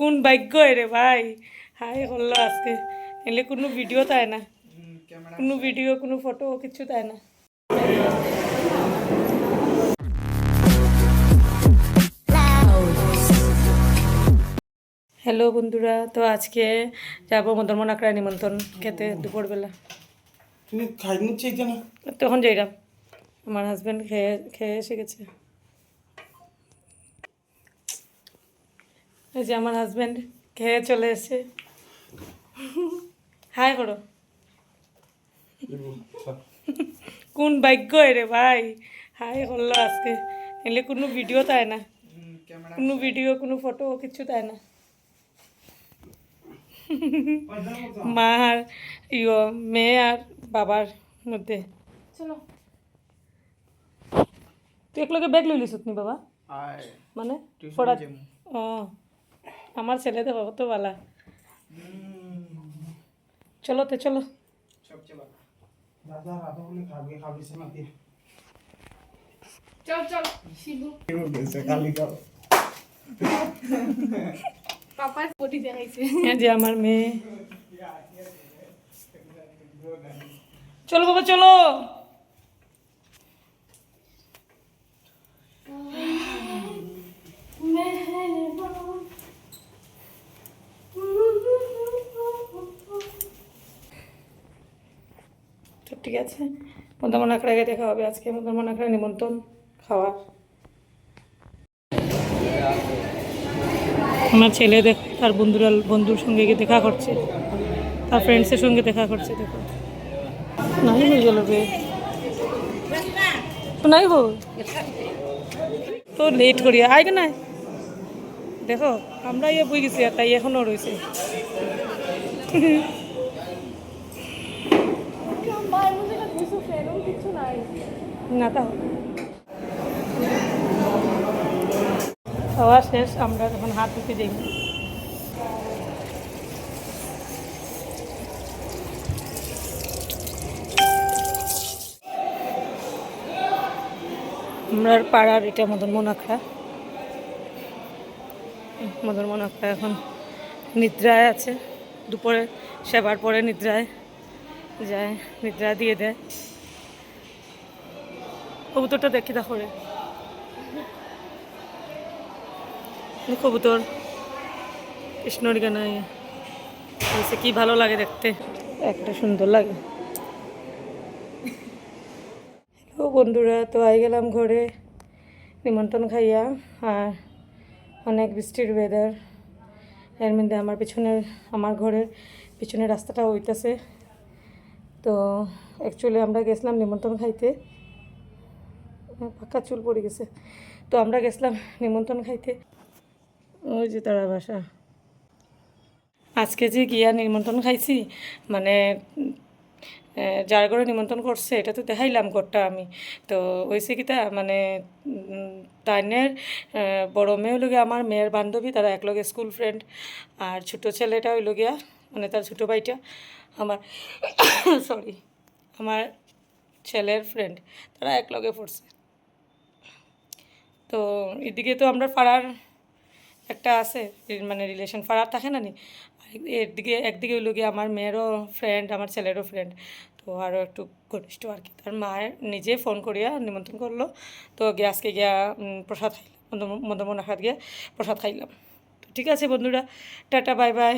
কোন ভাগ্য রে ভাই, হাই হলো আজকে, এলে কোনো ভিডিও তাই না, কোনো ভিডিও কোনো ফটো কিছু তাই না। হ্যালো বন্ধুরা, তো আজকে যাবো মদনমোহন আখড়া নিমন্ত্রণ খেতে দুপুরবেলা। তুমি খাই নিচ্ছি কেন? তখন যাইলাম, আমার হাজব্যান্ড খেয়ে খেয়ে এসে গেছে। এই যে আমার হাজব্যান্ড খেয়ে চলে এসে, হাই করো। কোন ভাগ্য রে ভাই, হাই হলো আজকে, এলে কোনো ভিডিও তাই না, কোনো ভিডিও কোনো ফটো কিছু তাই না। মা আর মেয়ে আর বাবার মধ্যে। চলো, তুই একলগে ব্যাগ লইলিস নি বাবা? মানে পড়া? ও, আমার ছেলে তো বাবা তো বালা। চলো তে চলো। দাদা রাধা বলে খাবে খাবে সে না দিয়ে চল চল শিবু খালি খাও। পাপার পটি দেখাইছে। এই যে আমার মেয়ে, চলো বাবা চলো। তো ঠিক আছে, মদনমোহন আখড়ায় দেখা হবে আজকে, মদনমোহন আখড়া নিমন্ত্রণ খাওয়া। আমার ছেলে দেখ তার বন্ধুর সঙ্গে গিয়ে দেখা করছে, তার ফ্রেন্ডসের সঙ্গে দেখা করছে। দেখো নাই হয়ে গেল বে, তো নাই হো তো লেট করি আয় না। দেখো আমরা ইয়ে বই গেছি আর তাই এখনও রয়েছে। না তা খাওয়া শেষ, আমরা এখন হাত ধুতে যাই। আমরা পাড়ার এটা মদনমোহন আখড়া। মদনমোহন আখড়া এখন নিদ্রায় আছে, দুপুরে সেবার পরে নিদ্রায় যায়, নিদ্রা দিয়ে দেয়। কবুতরটা দেখি দেখো রে, কবুতর কৃষ্ণর গানায় কি ভালো লাগে দেখতে, একটা সুন্দর লাগে। হ্যালো বন্ধুরা, তো আই গেলাম ঘরে নিমন্ত্রণ খাইয়া, আর অনেক বৃষ্টির ওয়েদার। এর মধ্যে আমার ঘরের পিছনের রাস্তাটা হইতেছে। তো অ্যাকচুয়ালি আমরা গেছিলাম নিমন্ত্রণ খাইতে, পাকা চুল পড়ে গেছে। তো আমরা গেছিলাম নিমন্ত্রণ খাইতে, ওই যে তারা বাসা। আজকে যে গিয়া নিমন্ত্রণ খাইছি, মানে যার ঘরে নিমন্ত্রণ করছে এটা তো দেখাইলাম ঘরটা আমি। তো হয়েছে কি তা মানে তাইনের বড় মেয়ে হইল গিয়া আমার মেয়ের বান্ধবী, তারা একলগে স্কুল ফ্রেন্ড। আর ছোটো ছেলেটা হইল গিয়া মানে তার ছোটো ভাইটা আমার সরি আমার ছেলের ফ্রেন্ড, তারা একলগে পড়ছে। তো এদিকে তো আমরা পাড়ার একটা আছে মানে রিলেশন, পাড়ার থাকে না নি। একদিকে হইল গিয়ে আমার মেয়েরও ফ্রেন্ড, আমার ছেলেরও ফ্রেন্ড, তো আরও একটু ঘনিষ্ঠ আর কি। তার মায়ের নিজে ফোন করিয়া নিমন্ত্রণ করলো, তো গ্যাসকে গিয়া প্রসাদ খাইলাম, মদনমোহন আখড়াত গিয়ে প্রসাদ খাইলাম। তো ঠিক আছে বন্ধুরা, টাটা বাই বাই।